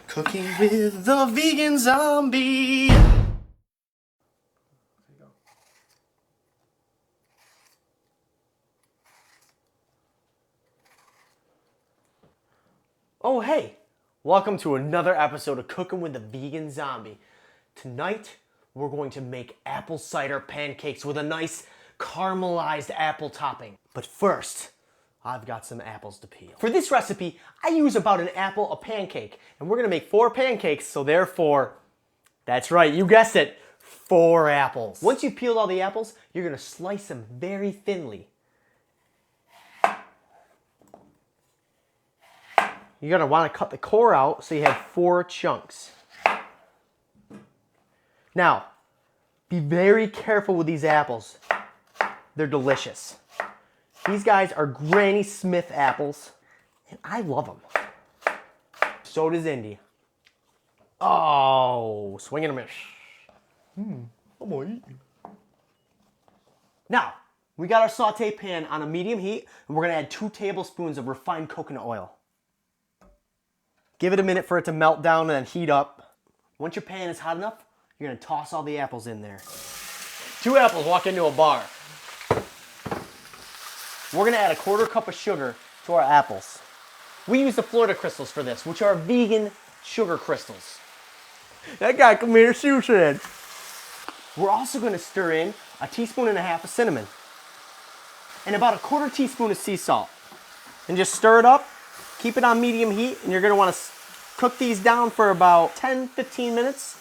Cooking with the vegan zombie. Oh hey, welcome to another episode of Cooking with the Vegan Zombie. Tonight we're going to make apple cider pancakes with a nice caramelized apple topping. But first, I've got some apples to peel. For this recipe, I use about an apple a pancake, and we're gonna make 4 pancakes, so therefore, that's right, you guessed it, 4 apples. Once you've peeled all the apples, you're gonna slice them very thinly. You're gonna wanna cut the core out so you have 4 chunks. Now, be very careful with these apples. They're delicious. These guys are Granny Smith apples, and I love them. So does Indy. Oh, swing and a miss. I'm gonna eat you. Now, we got our saute pan on a medium heat, and we're gonna add 2 tablespoons of refined coconut oil. Give it a minute for it to melt down and then heat up. Once your pan is hot enough, you're gonna toss all the apples in there. 2 apples walk into a bar. We're gonna add a 1/4 cup of sugar to our apples. We use the Florida crystals for this, which are vegan sugar crystals. That guy come here, see what you said. We're also gonna stir in a 1.5 teaspoons of cinnamon and about a 1/4 teaspoon of sea salt. And just stir it up, keep it on medium heat, and you're gonna wanna cook these down for about 10-15 minutes.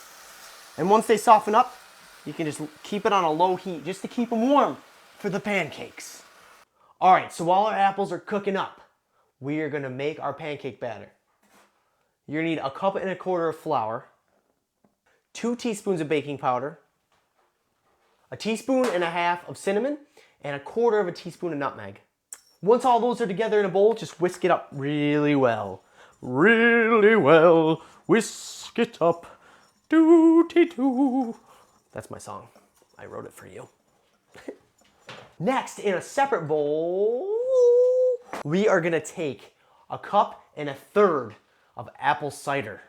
And once they soften up, you can just keep it on a low heat just to keep them warm for the pancakes. All right, so while our apples are cooking up, we are gonna make our pancake batter. You're gonna need a 1.25 cups of flour, 2 teaspoons of baking powder, a 1.5 teaspoons of cinnamon, and a 1/4 teaspoon of nutmeg. Once all those are together in a bowl, just whisk it up really well. Really well, whisk it up, doo-dee-doo. That's my song. I wrote it for you. Next, in a separate bowl, we are gonna take a 1.3 cups of apple cider,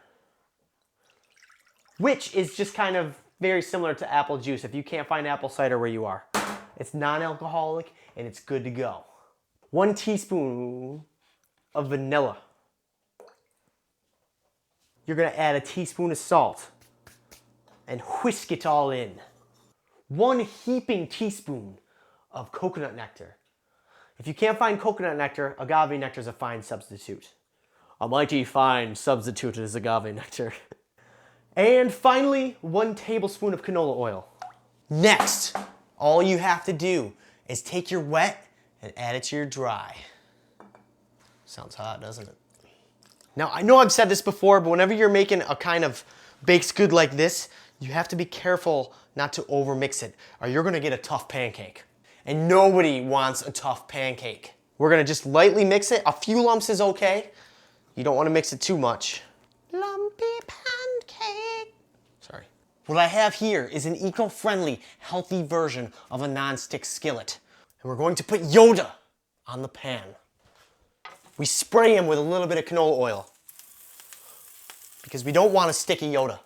which is just kind of very similar to apple juice if you can't find apple cider where you are. It's non-alcoholic and it's good to go. 1 teaspoon of vanilla. You're gonna add a teaspoon of salt and whisk it all in. 1 heaping teaspoon of coconut nectar. If you can't find coconut nectar, agave nectar is a fine substitute. A mighty fine substitute is agave nectar. And finally, 1 tablespoon of canola oil. Next, all you have to do is take your wet and add it to your dry. Sounds hot, doesn't it? Now, I know I've said this before, but whenever you're making a kind of baked good like this, you have to be careful not to overmix it, or you're gonna get a tough pancake. And nobody wants a tough pancake. We're gonna just lightly mix it. A few lumps is okay. You don't wanna mix it too much. Lumpy pancake. Sorry. What I have here is an eco-friendly, healthy version of a non-stick skillet. And we're going to put Yoda on the pan. We spray him with a little bit of canola oil because we don't want a sticky Yoda.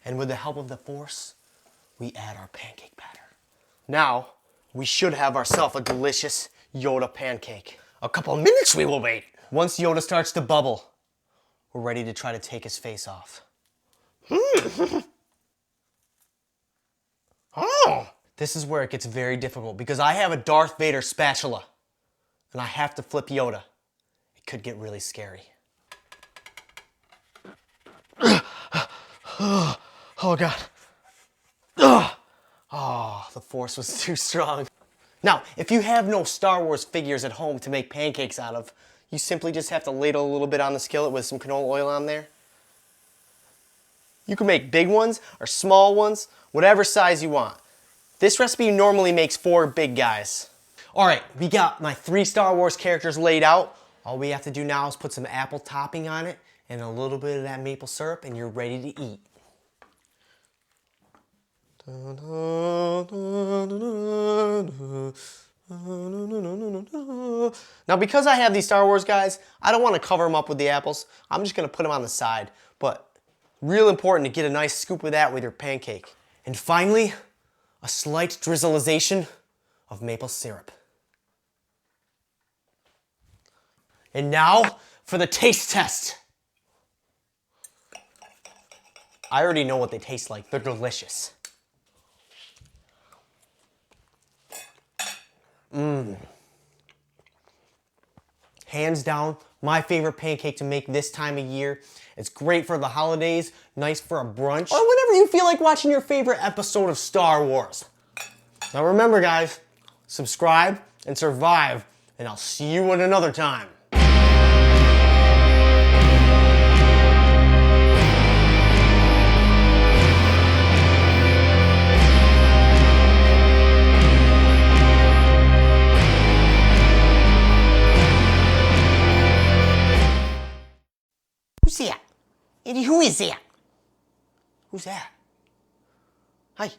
And with the help of the Force, we add our pancake batter. Now, we should have ourselves a delicious Yoda pancake. A couple of minutes we will wait. Once Yoda starts to bubble, we're ready to try to take his face off. Oh! This is where it gets very difficult because I have a Darth Vader spatula and I have to flip Yoda. It could get really scary. Oh God. Oh, the Force was too strong. Now, if you have no Star Wars figures at home to make pancakes out of, you simply just have to ladle a little bit on the skillet with some canola oil on there. You can make big ones or small ones, whatever size you want. This recipe normally makes 4 big guys. All right, we got my 3 Star Wars characters laid out. All we have to do now is put some apple topping on it and a little bit of that maple syrup and you're ready to eat. Now, because I have these Star Wars guys, I don't want to cover them up with the apples. I'm just going to put them on the side. But real important to get a nice scoop of that with your pancake. And finally, a slight drizzleization of maple syrup. And now for the taste test. I already know what they taste like. They're delicious. Hands down, my favorite pancake to make this time of year. It's great for the holidays, nice for a brunch, or whenever you feel like watching your favorite episode of Star Wars. Now remember, guys, subscribe and survive, and I'll see you at another time. Who's that? Eddie, who is that? Who's that? Hi.